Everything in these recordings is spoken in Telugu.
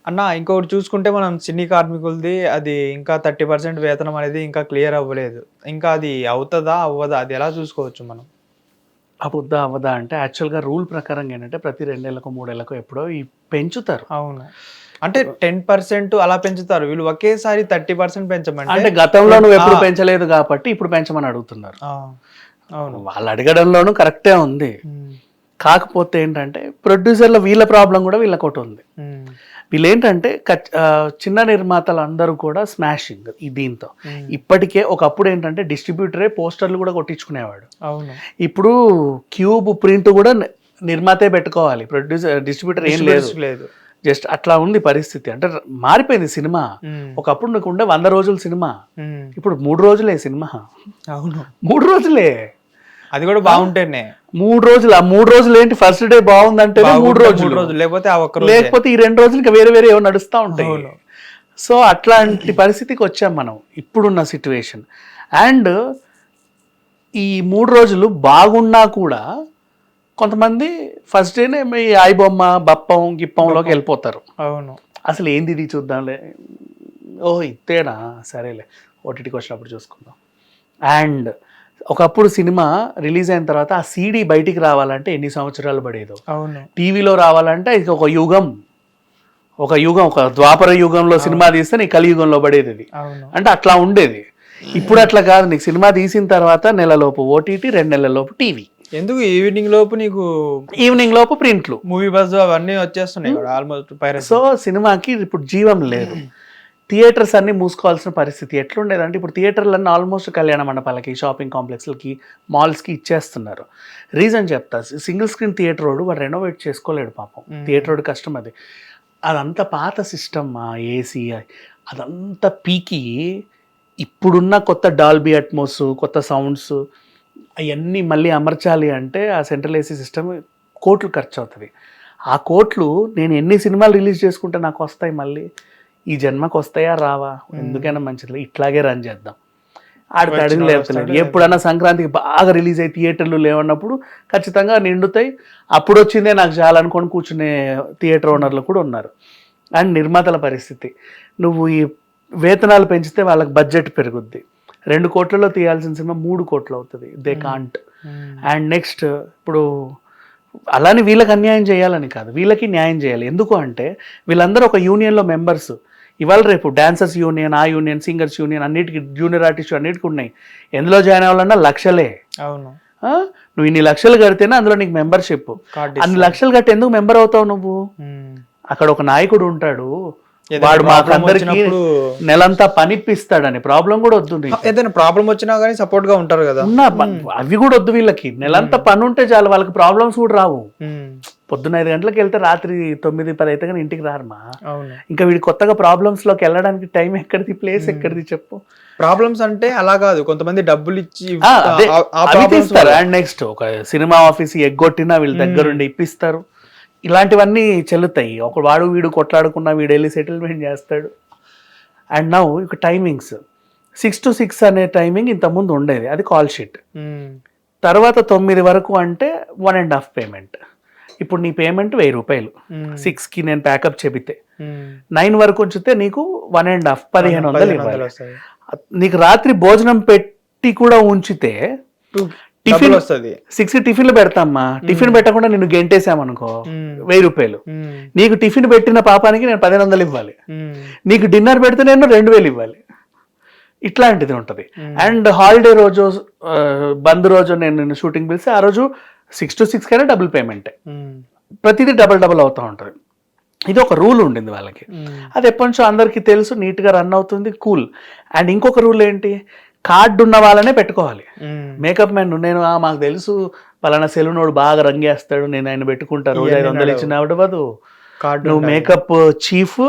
అన్న ఇంకొకటి చూసుకుంటే మనం సినీ కార్మికులది అది ఇంకా 30% వేతనం అనేది ఇంకా క్లియర్ అవ్వలేదు. ఇంకా అది అవుతదా? అవ్వదా? అది ఎలా చూసుకోవచ్చు మనం? అవుద్దా అవ్వదా అంటే యాక్చువల్‌గా రూల్ ప్రకారంగా ఏంటంటే ప్రతి 2 నెలలకో, 3 నెలలకో ఎప్పుడో పెంచుతారు. అవును. అంటే 10% అలా పెంచుతారు. వీళ్ళు ఒకేసారి 30% పెంచమంటే అంటే గతంలో ఆ! నువ్వెప్పుడు పెంచలేదు కాబట్టి ఇప్పుడు పెంచమని అడుగుతున్నారు. ఆ! అవును. వాళ్ళు అడగడంలోనూ కరెక్టే ఉంది. హ్మ్. కాకపోతే ఏంటంటే ప్రొడ్యూసర్‌ల వీళ్ళ ప్రాబ్లమ్ గూడా వీళ్ళకోటుంది. హ్మ్. వీళ్ళేంటంటే చిన్న నిర్మాతలందరూ కూడా స్మాషింగ్ దీంతో. హ్మ్. ఇప్పటికే ఒకప్పుడు ఏంటంటే డిస్ట్రిబ్యూటరే పోస్టర్‌లు గూడా కొట్టించుకునేవాడు. అవును. ఇప్పుడు క్యూబ్ ప్రింట్ గూడా నిర్మాతే పెట్టుకోవాలి. డిస్ట్రిబ్యూటర్ ఏం లేదు. డిస్ట్రిబ్యూటర్స్‌కి లేదు. జస్ట్ అట్లా ఉంది పరిస్థితి. అంటే మారిపోయింది సినిమా. హ్మ్. ఒకప్పుడు నీకుండే 100 రోజుల సినిమా. హ్మ్. ఇప్పుడు 3 రోజులే సినిమా. అవును. 3 రోజులే. అది కూడా బావుంటేనే. 3 రోజులు. ఆ 3 రోజులు ఏంటి ఫస్ట్ డే బావుందంటేనే 3 బాగుంటే 3 రోజులు. రోజులు లేకపోతే ఆ ఒక్క రోజే. లేకపోతే ఈ 2 రోజులు ఇంకా వేరే వేరే ఏవో నడుస్తా ఉంటాయి. అవును. సో అట్లాంటి పరిస్థితికి వచ్చాం మనం ఇప్పుడున్న సిట్యుయేషన్. అండ్ ఈ 3 రోజులు బాగున్నా కూడా కొంతమంది ఫస్ట్ డేనే ఈ ఐబొమ్మ, బప్పం, గిప్పంలోకి వెళ్ళిపోతారు. అవును. అసలు ఏంది ఇది చూద్దాంలే. ఓహ్! ఇంతేనా సరేలే ఓటీటీకి వచ్చినప్పుడు చూసుకుందాం. అండ్ ఒకప్పుడు సినిమా రిలీజ్ అయిన తర్వాత ఆ సీడీ బయటికి రావాలంటే ఎన్ని సంవత్సరాలు పడేదో. అవును. టీవీలో రావాలంటే ఇది ఒక యుగం. ఒక ద్వాపర యుగంలో సినిమా తీస్తే నీకు కలియుగంలో పడేది ఇది. అవును. అంటే అట్లా ఉండేది. ఇప్పుడు అట్లా కాదు. నీకు సినిమా తీసిన తర్వాత నెలలోపు ఓటీటీ, 2 నెలలలోపు టీవీ. ఎందుకు ఈవినింగ్ లోపు నీకు ఈవినింగ్ లోపు ప్రింట్లు. మూవీ బజ్ అవన్నీ వచ్చేస్తున్నాయి కదా ఆల్మోస్ట్ పైరసీ. సో సినిమాకి ఇప్పుడు జీవం లేదు. థియేటర్స్ అన్ని మూసుకోవాల్సిన పరిస్థితి ఎట్లుండేదంటే ఇప్పుడు థియేటర్లన్నీ ఆల్మోస్ట్ కళ్యాణ మండపాలకి, షాపింగ్ కాంప్లెక్స్లకి, మాల్స్కి ఇచ్చేస్తున్నారు. రీజన్ చెప్తా. సింగిల్ స్క్రీన్ థియేటర్ వాడు రెనోవేట్ చేసుకోలేడు పాపం. థియేటర్ కష్టం అది. అదంతా పాత సిస్టమ్ ఏసీ అదంతా పీకి ఇప్పుడున్న కొత్త డాల్బీ అట్మోస్, కొత్త సౌండ్స్ అవన్నీ మళ్ళీ అమర్చాలి అంటే ఆ సెంట్రల్ ఏసీ సిస్టమ్ కోట్లు ఖర్చు అవుతుంది. ఆ కోట్లు నేను ఎన్ని సినిమాలు రిలీజ్ చేసుకుంటే నాకు వస్తాయి మళ్ళీ ఈ జన్మకు వస్తాయా రావా? ఎందుకైనా మంచిది ఇట్లాగే రన్ చేద్దాం. ఆడితే అడుగు లేపుతలేడు. ఎప్పుడన్నా సంక్రాంతికి బాగా రిలీజ్ అయ్యి థియేటర్లు లేవన్నప్పుడు ఖచ్చితంగా నిండుతాయి. అప్పుడు వచ్చిందే నాకు చాలా అనుకొని కూర్చునే థియేటర్ ఓనర్లు కూడా ఉన్నారు. అండ్ నిర్మాతల పరిస్థితి నువ్వు ఈ వేతనాలు పెంచితే వాళ్ళకి బడ్జెట్ పెరుగుద్ది. 2 కోట్లలో తీయాల్సిన సినిమా 3 కోట్లు అవుతుంది. They can't. అండ్ నెక్స్ట్ ఇప్పుడు అలానే వీళ్ళకి అన్యాయం చేయాలని కాదు, వీళ్ళకి న్యాయం చేయాలి. ఎందుకు అంటే వీళ్ళందరూ ఒక యూనియన్లో మెంబర్స్. ఇవాళ రేపు డాన్సర్స్ యూనియన్, ఆ యూనియన్, సింగర్స్ యూనియన్ అన్నిటికీ, జూనియర్ ఆర్టిస్ట్ అన్నిటికీ ఉన్నాయి. ఎందులో జాయిన్ అవ్వాలన్నా లక్షలే. అవును. నువ్వు ఇన్ని లక్షలు కడితేనే అందులో నీకు మెంబర్షిప్. అన్ని లక్షలు కట్టి ఎందుకు మెంబర్ అవుతావు నువ్వు? అక్కడ ఒక నాయకుడు ఉంటాడు, వాడు మాకందరికి నెలంతా పనిపిస్తాడని. ప్రాబ్లం కూడా వద్దు. ఏదైనా ప్రాబ్లం వచ్చినా కానీ సపోర్ట్ గా ఉంటారు కదా. అవి కూడా వద్దు వీళ్ళకి. నెలంతా పని ఉంటే చాలు, వాళ్ళకి ప్రాబ్లమ్స్ కూడా రావు. పొద్దున్న 5 గంటలకు వెళ్తే రాత్రి 9, 10 అయితే కానీ ఇంటికి రారమా. ఇంకా వీడి కొత్తగా ప్రాబ్లమ్స్ లోకి వెళ్ళడానికి టైం ఎక్కడిది, ప్లేస్ ఎక్కడిది చెప్పు. ప్రాబ్లమ్స్ అంటే అలా కాదు, కొంతమంది డబ్బులు ఇచ్చి తీస్తారు. అండ్ నెక్స్ట్ ఒక సినిమా ఆఫీస్ ఎగ్గొట్టినా వీళ్ళ దగ్గరుండి ఇప్పిస్తారు. ఇలాంటివన్నీ చెల్లుతాయి. ఒక వాడు వీడు కొట్లాడుకున్నా వీడు వెళ్ళి సెటిల్మెంట్ చేస్తాడు. అండ్ నౌ ఇక టైమింగ్స్ 6 to 6 అనే టైమింగ్ ఇంతకుముందు ఉండేది, అది కాల్ షీట్. తర్వాత 9 వరకు అంటే 1.5 పేమెంట్. ఇప్పుడు నీ పేమెంట్ 1000 రూపాయలు. 6కి నేను ప్యాకప్ చెబితే 9 వరకు ఉంచితే నీకు 1.5 1500 ఇవ్వాలి. నీకు రాత్రి భోజనం పెట్టి కూడా ఉంచితే టిఫిన్ వస్తుంది. 6 టిఫిన్లు పెడతామ్మా. టిఫిన్ పెట్టకుండా నిన్ను గెంటేసామనుకో 1000 రూపాయలు. నీకు టిఫిన్ పెట్టిన పాపానికి నేను 1500 ఇవ్వాలి. నీకు డిన్నర్ పెడితే నేను 2000 ఇవ్వాలి. ఇట్లాంటిది ఉంటుంది. అండ్ హాలిడే రోజు, బంద్ రోజు నేను షూటింగ్ పిలిస్తే ఆ రోజు 6 to 6 కైనా డబుల్ పేమెంటే. ప్రతిదీ డబల్ అవుతూ ఉంటుంది. ఇది ఒక రూల్ ఉండింది వాళ్ళకి. అది ఎప్పటి నుంచో అందరికీ తెలుసు, నీట్గా రన్ అవుతుంది, కూల్. అండ్ ఇంకొక రూల్ ఏంటి, కార్డు ఉన్న వాళ్ళనే పెట్టుకోవాలి. మేకప్ మ్యాన్ నేను మాకు తెలుసు పలానా సెలూనోడు బాగా రంగేస్తాడు, నేను ఆయన పెట్టుకుంటా, రోజు 500 ఇచ్చిన అవ్వదు. నువ్వు makeup chief,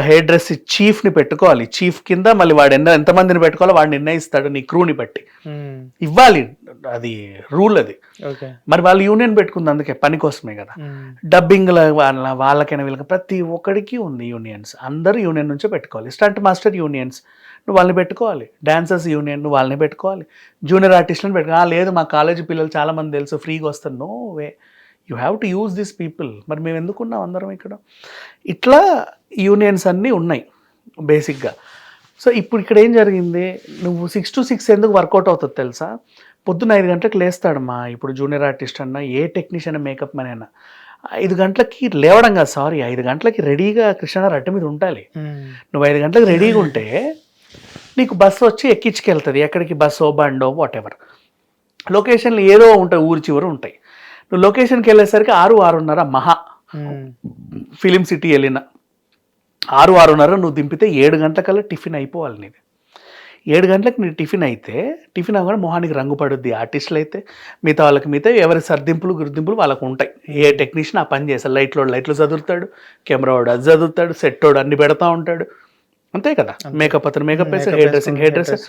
hair dress chief ని పెట్టుకోవాలి. చీఫ్ కింద మళ్ళీ వాడు ఎంతమందిని పెట్టుకోవాలో వాడు నిర్ణయిస్తాడు నీ క్రూని బట్టి. ఇవ్వాలి, అది రూల్ అది. మరి వాళ్ళు యూనియన్ పెట్టుకుంది అందుకే, పని కోసమే కదా. డబ్బింగ్ వాళ్ళకైనా వీళ్ళకి ప్రతి ఒక్కడికి ఉంది యూనియన్స్. అందరూ యూనియన్ నుంచే పెట్టుకోవాలి. స్టంట్ మాస్టర్ యూనియన్స్, నువ్వు వాళ్ళని పెట్టుకోవాలి. డాన్సర్స్ యూనియన్, నువ్వు వాళ్ళని పెట్టుకోవాలి. జూనియర్ ఆర్టిస్టులను పెట్టుకోవాలి. లేదు మా కాలేజీ పిల్లలు చాలా మంది తెలుసు ఫ్రీగా వస్తారు, no way. You have to use this people. మరి మేము ఎందుకున్నాం అందరం ఇక్కడ? ఇట్లా యూనియన్స్ అన్నీ ఉన్నాయి బేసిక్గా. సో ఇప్పుడు ఇక్కడ ఏం జరిగింది, నువ్వు 6 to 6 ఎందుకు వర్కౌట్ అవుతుంది తెలుసా? పొద్దున్న 5 గంటలకు లేస్తాడమ్మా. ఇప్పుడు జూనియర్ ఆర్టిస్ట్ అన్నా, ఏ టెక్నీషియన్, మేకప్ మ్యాన్ అయినా 5 గంటలకి లేవడం కాదు, సారీ 5 గంటలకి రెడీగా కృష్ణాగారు అడ్డ మీద ఉండాలి. నువ్వు 5 గంటలకు రెడీగా ఉంటే నీకు బస్సు వచ్చి ఎక్కించుకెళ్తుంది ఎక్కడికి, బస్సో బండో వాట్ ఎవర్. లొకేషన్లు ఏదో ఉంటాయి, ఊరి చివరు ఉంటాయి. నువ్వు లొకేషన్కి వెళ్ళేసరికి 6-6:30 మహా. ఫిలిం సిటీ వెళ్ళిన 6-6:30 నువ్వు దింపితే 7 గంటలకల్లా టిఫిన్ అయిపోవాలి నీది. 7 గంటలకు నీ టిఫిన్ అయితే, టిఫిన్ అవ్వగానే మొహానికి రంగు పడుద్ది. ఆర్టిస్టులు అయితే మిగతా వాళ్ళకి మిగతా ఎవరి సర్దింపులు గుర్తింపులు వాళ్ళకు ఉంటాయి. ఏ టెక్నీషియన్ ఆ పని చేస్తాడు, లైట్లు చదువుతాడు, కెమెరా వాడు అది చదువుతాడు, సెట్ వాడు అన్ని పెడతా ఉంటాడు, అంతే కదా. మేకప్ అతను మేకప్ వేస్తే, హెయిర్ డ్రెస్సర్,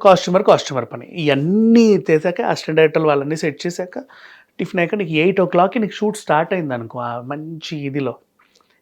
కాస్ట్యూమర్ పని. ఇవన్నీ చేశాక అసిస్టెంట్ డైరెక్టర్లు వాళ్ళన్నీ సెట్ చేశాక టిఫిన్ అయ్యాక నీకు 8 o'clock నీకు షూట్ స్టార్ట్ అయింది అనుకో, ఆ మంచి ఇదిలో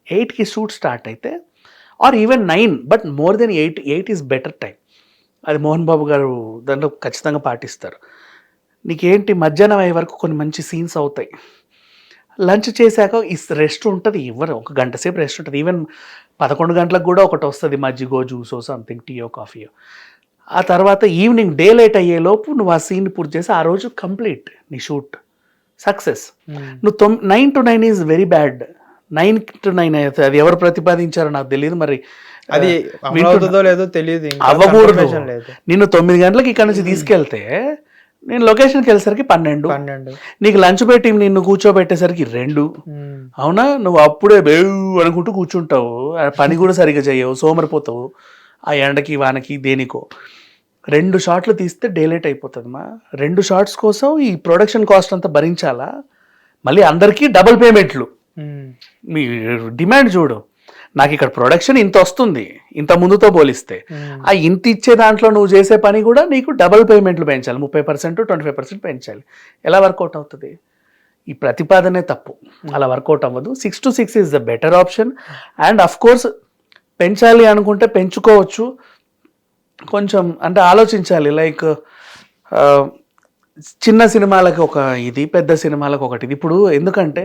8కి షూట్ స్టార్ట్ అయితే, or even 9, but more than 8 is better time. అది మోహన్ బాబు గారు దాంట్లో ఖచ్చితంగా పాటిస్తారు. నీకేంటి మధ్యాహ్నం అయ్యే వరకు కొన్ని మంచి సీన్స్ అవుతాయి. లంచ్ చేశాక రెస్ట్ ఉంటుంది, ఇవ్వరు, 1 గంట సేపు రెస్ట్ ఉంటుంది. ఈవెన్ 11 గంటలకు కూడా ఒకటి వస్తుంది, మజ్జిగో జ్యూసో సంథింగ్, టీయో కాఫీయో. ఆ తర్వాత ఈవినింగ్ డే లైట్ అయ్యేలోపు నువ్వు ఆ సీన్ పూర్తి చేసి ఆ రోజు కంప్లీట్, నీ షూట్ సక్సెస్. నువ్వు 9 to 9 is very bad. 9 to 9 అయితే అది ఎవరు ప్రతిపాదించారో నాకు తెలియదు, మరి అది లేదో తెలియదు, అవ్వకూడదు. నిన్ను 9 గంటలకు ఇక్కడ నుంచి తీసుకెళ్తే నేను లొకేషన్కి వెళ్ళేసరికి 12, నీకు లంచ్ పెట్టి నిన్ను కూర్చోబెట్టేసరికి 2. అవునా? నువ్వు అప్పుడే బేవు అనుకుంటూ కూర్చుంటావు, పని కూడా సరిగ్గా చేయవు, సోమరిపోతావు, ఆ ఎండకి వానకి దేనికో. 2 షాట్లు తీస్తే డేలేట్ అయిపోతుంది మా. 2 షాట్స్ కోసం ఈ ప్రొడక్షన్ కాస్ట్ అంతా భరించాలా? మళ్ళీ అందరికీ డబుల్ పేమెంట్లు. మీ డిమాండ్ చూడు, నాకు ఇక్కడ ప్రొడక్షన్ ఇంత వస్తుంది ఇంత ముందుతో పోలిస్తే, ఆ ఇంత ఇచ్చే దాంట్లో నువ్వు చేసే పని కూడా నీకు డబుల్ పేమెంట్లు పెంచాలి, 30%, 25% పెంచాలి. ఎలా వర్కౌట్ అవుతుంది? ఈ ప్రతిపాదనే తప్పు, అలా వర్కౌట్ అవ్వదు. 6 to 6 is the better option. And of course పెంచాలి అనుకుంటే పెంచుకోవచ్చు, కొంచెం అంటే ఆలోచించాలి. లైక్ చిన్న సినిమాలకు ఒక ఇది, పెద్ద సినిమాలకు ఒకటి. ఇప్పుడు ఎందుకంటే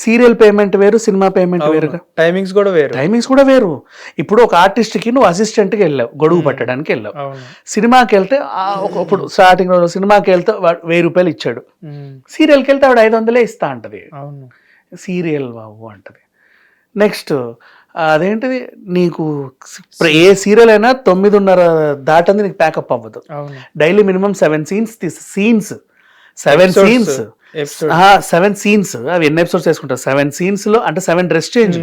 సీరియల్ పేమెంట్ వేరు, సినిమా పేమెంట్ వేరుగా, టైమింగ్స్ కూడా వేరు. ఇప్పుడు ఒక ఆర్టిస్ట్కి నువ్వు అసిస్టెంట్కి వెళ్ళావు, గొడుగు పట్టడానికి వెళ్ళావు. సినిమాకి వెళ్తే ఇప్పుడు స్టార్టింగ్ సినిమాకి వెళ్తే 1000 రూపాయలు ఇచ్చాడు, సీరియల్కి వెళ్తే ఆవిడ 500 ఇస్తా అంటది. సీరియల్ బాబు అంటది. నెక్స్ట్ అదేంటిది, నీకు ఏ సీరియల్ అయినా 9:30 దాటంది నీకు ప్యాకప్ అవ్వదు. Daily minimum 7 scenes, 7 scenes. అవి ఎన్ని ఎపిసోడ్స్ వేసుకుంటారు? 7 scenes లో అంటే 7 డ్రెస్ చేంజ్,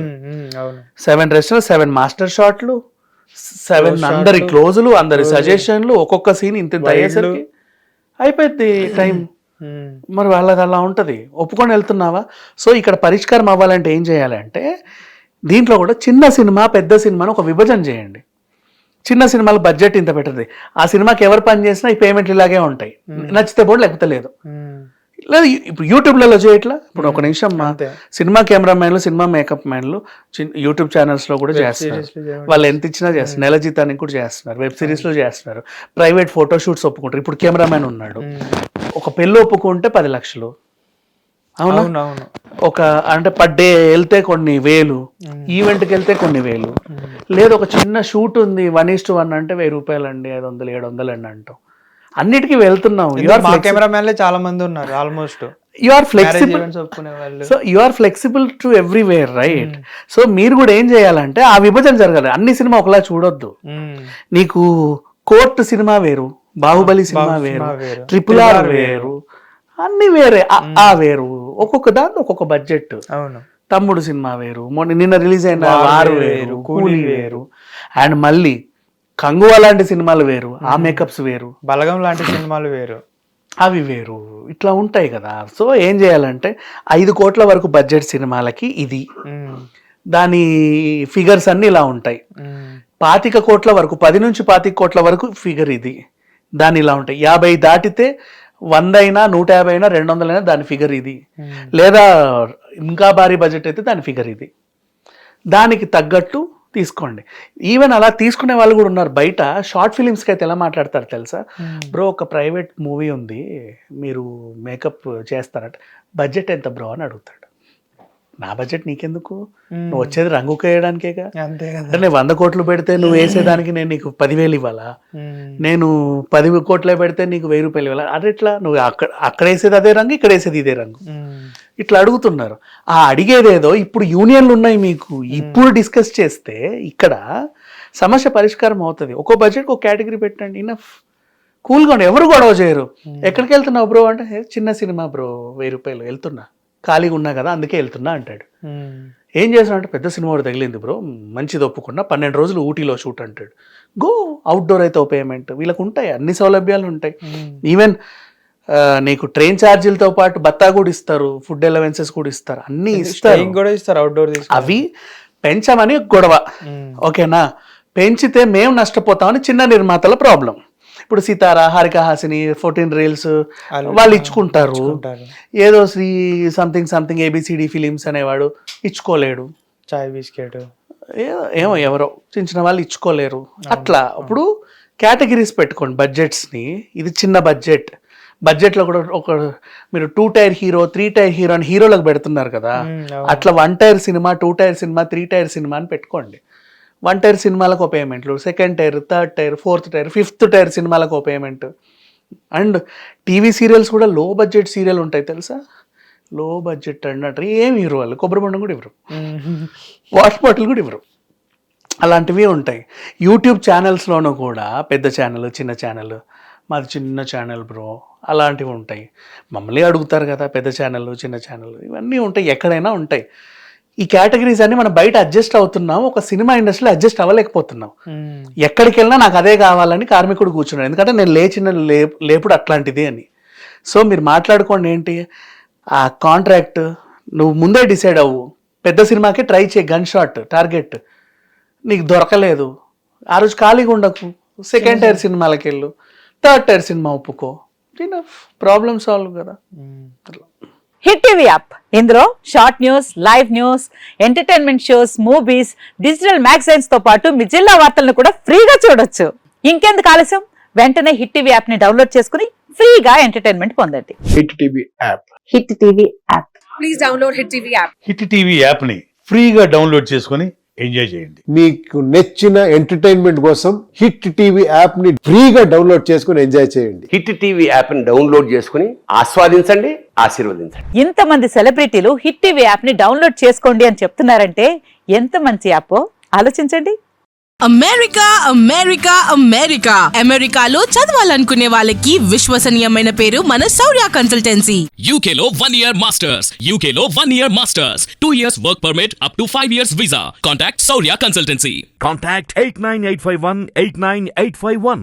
7 డ్రెస్, 7 మాస్టర్ షాట్లు, 7 అందరి క్లోజులు, అందరి సజెషన్లు, ఒక్కొక్క సీన్ ఇంత అయ్యేసరికి అయిపోయింది టైం. మరి వాళ్ళకి అలా ఉంటుంది, ఒప్పుకొని వెళ్తున్నావా? సో ఇక్కడ పరిష్కారం అవ్వాలంటే ఏం చేయాలంటే, దీంట్లో కూడా చిన్న సినిమా పెద్ద సినిమాను ఒక విభజన చేయండి. చిన్న సినిమాలకు బడ్జెట్ ఇంత పెట్టదు, ఆ సినిమాకి ఎవరు పని చేసినా ఈ పేమెంట్లు ఇలాగే ఉంటాయి, నచ్చితే పోటీ లేకపోతే లేదు. లేదు ఇప్పుడు యూట్యూబ్లలో చేయట్లా. ఇప్పుడు ఒక నిమిషం, సినిమా కెమెరామ్యాన్లు, సినిమా మేకప్ మ్యాన్లు యూట్యూబ్ ఛానల్స్లో కూడా చేస్తున్నారు. వాళ్ళు ఎంత ఇచ్చినా చేస్తున్నారు, నెల జీతానికి కూడా చేస్తున్నారు, వెబ్ సిరీస్లో చేస్తున్నారు, ప్రైవేట్ ఫోటోషూట్స్ ఒప్పుకుంటారు. ఇప్పుడు కెమెరామ్యాన్ ఉన్నాడు, ఒక పెళ్ళి ఒప్పుకుంటే 10 లక్షలు. అవును, ఒక అంటే పర్ డే వెళ్తే కొన్ని వేలు, ఈవెంట్కి వెళ్తే కొన్ని వేలు. లేదు ఒక చిన్న షూట్ ఉంది 1:1 అంటే 1000 రూపాయలు అండి, 500, 700 అండి అంటాం. అన్నిటికీ వెళ్తున్నావు. కెమెరామెన్లే చాలా మంది ఉన్నారు almost. You are flexible, so you are flexible to everywhere, right? So మీరు కూడా ఏం చేయాలంటే ఆ విభజన జరగాలి. అన్ని సినిమా ఒకలా చూడొద్దు. నీకు కోర్టు సినిమా వేరు, బాహుబలి సినిమా వేరు, RRR వేరు, అన్ని వేరే, ఆ వేరు, ఒక్కొక్క దాంట్లో ఒక్కొక్క బడ్జెట్. అవును, తమ్ముడు సినిమా వేరు, నిన్న రిలీజ్ అయిన వారు వేరు, కూలీ వేరు, అండ్ మళ్ళీ కంగువా లాంటి సినిమాలు వేరు, ఆ మేకప్స్ వేరు, బలగం లాంటి సినిమాలు వేరు, అవి వేరు, ఇట్లా ఉంటాయి కదా. సో ఏం చేయాలంటే 5 కోట్ల వరకు బడ్జెట్ సినిమాలకి ఇది, దాని ఫిగర్స్ అన్ని ఇలా ఉంటాయి. 25 కోట్ల వరకు, 10 నుంచి 25 కోట్ల వరకు ఫిగర్ ఇది, దాని ఇలా ఉంటాయి. 50 దాటితే 100 అయినా, 150 అయినా, 200 అయినా దాని ఫిగర్ ఇది. లేదా ఇంకా భారీ బడ్జెట్ అయితే దాని ఫిగర్ ఇది. దానికి తగ్గట్టు తీసుకోండి. ఈవెన్ అలా తీసుకునే వాళ్ళు కూడా ఉన్నారు బయట. షార్ట్ ఫిలిమ్స్కి అయితే ఎలా మాట్లాడతారు తెలుసా, బ్రో ఒక ప్రైవేట్ మూవీ ఉంది మీరు మేకప్ చేస్తారట, బడ్జెట్ ఎంత బ్రో అని అడుగుతాడు. నా బడ్జెట్ నీకెందుకు, నువ్వు వచ్చేది రంగు వేయడానికేగా. అంతే కదా. అంటే నేను 100 కోట్లు పెడితే నువ్వు వేసేదానికి నేను నీకు 10,000 ఇవ్వాలా, నేను 10 కోట్లే పెడితే నీకు 1000 రూపాయలు ఇవ్వాలా, అది ఎట్లా, నువ్వు అక్కడ వేసేది అదే రంగు, ఇక్కడ వేసేది ఇదే రంగు, ఇట్లా అడుగుతున్నారు. ఆ అడిగేదేదో ఇప్పుడు యూనియన్లు ఉన్నాయి మీకు, ఇప్పుడు డిస్కస్ చేస్తే ఇక్కడ సమస్య పరిష్కారం అవుతుంది. ఒక్కో బడ్జెట్ ఒక కేటగిరీ పెట్టండి, ఇనఫ్. కూల్గా ఉండి ఎవరు గొడవ చేయరు. ఎక్కడికి వెళ్తున్నావు బ్రో అంటే, చిన్న సినిమా బ్రో 1000 రూపాయలు, వెళ్తున్నా, ఖాళీగా ఉన్నా కదా అందుకే వెళ్తున్నా అంటాడు. ఏం చేస్తున్నా అంటే, పెద్ద సినిమా కూడా తగిలింది బ్రో, మంచిది ఒప్పుకున్నా, 12 రోజులు ఊటీలో షూట్ అంటాడు. గో, అవుట్డోర్ అయితే పేమెంట్, వీళ్ళకు ఉంటాయి, అన్ని సౌలభ్యాలు ఉంటాయి. ఈవెన్ నీకు ట్రైన్ ఛార్జీలతో పాటు బత్తా కూడా ఇస్తారు, ఫుడ్ అలవెన్సెస్ కూడా ఇస్తారు, అన్ని ఇస్తారు, కూడా ఇస్తారు అవుట్డోర్. అవి పెంచమని గొడవ. ఓకేనా, పెంచితే మేము నష్టపోతామని చిన్న నిర్మాతల ప్రాబ్లం. ఇప్పుడు సితారా, హారిక హాసిని, 14 రీల్స్ వాళ్ళు ఇచ్చుకుంటారు. ఏదో శ్రీ సంథింగ్ ABCD ఫిలిమ్స్ అనేవాడు ఇచ్చుకోలేడు, చాయ్ బిస్కెట్ ఏమో ఎవరో చిన్న వాళ్ళు ఇచ్చుకోలేరు. అట్లా ఇప్పుడు కేటగిరీస్ పెట్టుకోండి బడ్జెట్స్ని. ఇది చిన్న బడ్జెట్లో కూడా ఒక మీరు 2 టైర్ హీరో, 3 టైర్ హీరో అని హీరోలకు పెడుతున్నారు కదా, అట్లా 1 tier cinema, 2 tier cinema, 3 tier cinema అని పెట్టుకోండి. 1 టైర్ సినిమాలకు ఒక పేమెంట్లు, 2nd tyre, 3rd tyre, 4th tyre, 5th tyre సినిమాలకు ఒక పేమెంట్. అండ్ టీవీ సీరియల్స్ కూడా లో బడ్జెట్ సీరియల్ ఉంటాయి తెలుసా, లో బడ్జెట్ అన్నట్టు ఏమి ఇవ్వరు వాళ్ళు, కొబ్బరి బొండం కూడా ఇవ్వరు, వాటర్ బాటిల్ కూడా ఇవ్వరు, అలాంటివి ఉంటాయి. యూట్యూబ్ ఛానల్స్లోనూ కూడా పెద్ద ఛానల్, చిన్న ఛానల్, మాది చిన్న ఛానల్ బ్రో అలాంటివి ఉంటాయి. మమ్మల్ని అడుగుతారు కదా పెద్ద ఛానల్, చిన్న ఛానల్, ఇవన్నీ ఉంటాయి, ఎక్కడైనా ఉంటాయి. ఈ కేటగిరీస్ అన్ని మనం బయట అడ్జస్ట్ అవుతున్నాం, ఒక సినిమా ఇండస్ట్రీలో అడ్జస్ట్ అవ్వలేకపోతున్నాం. ఎక్కడికి వెళ్ళినా నాకు అదే కావాలని కార్మికుడు కూర్చున్నాడు, ఎందుకంటే నేను లేచిన లేపుడు అట్లాంటిది అని. సో మీరు మాట్లాడుకోండి, ఏంటి ఆ కాంట్రాక్ట్ నువ్వు ముందే డిసైడ్ అవ్వు. పెద్ద సినిమాకి ట్రై చేయి, గన్ షాట్ టార్గెట్, నీకు దొరకలేదు ఆ రోజు ఖాళీగా ఉండకు, 2nd టైర్ సినిమాలకి వెళ్ళు, 3rd టైర్ సినిమా ఒప్పుకో, ప్రాబ్లం సాల్వ్ కదా. హిట్ టీవీ యాప్, ఇందులో short news, live news, entertainment shows, movies, digital magazines తో పాటు మీ జిల్లా వార్తలను కూడా ఫ్రీగా చూడొచ్చు. ఇంకెందుకు ఆలస్యం, వెంటనే హిట్ టీవీ యాప్ ని డౌన్లోడ్ చేసుకుని ఫ్రీగా ఎంటర్టైన్మెంట్ పొందండి. Hit TV app, hit TV app, please download hit TV app. Hit TV app ని ఫ్రీగా డౌన్లోడ్ చేసుకొని ఎంజాయ్ చేయండి. మీకు నచ్చిన ఎంటర్టైన్మెంట్ కోసం హిట్ టీవీ యాప్ ని ఫ్రీగా డౌన్లోడ్ చేసుకుని ఎంజాయ్ చేయండి. హిట్ టీవీ యాప్ ని డౌన్లోడ్ చేసుకుని ఆస్వాదించండి, ఆశీర్వదించండి. ఇంతమంది సెలబ్రిటీలు హిట్ టీవీ యాప్ ని డౌన్లోడ్ చేసుకోండి అని చెప్తున్నారంటే ఎంత మంచి యాప్ ఆలోచించండి. అమెరికా అమెరికాలో చదవాలనుకునే వాళ్ళకి విశ్వసనీయమైన పేరు మన శౌర్య కన్సల్టెన్సీ. UK లో 1 year masters, 2 years work permit up to 5 years visa. Contact Saurya Consultancy. Contact 89851 89851.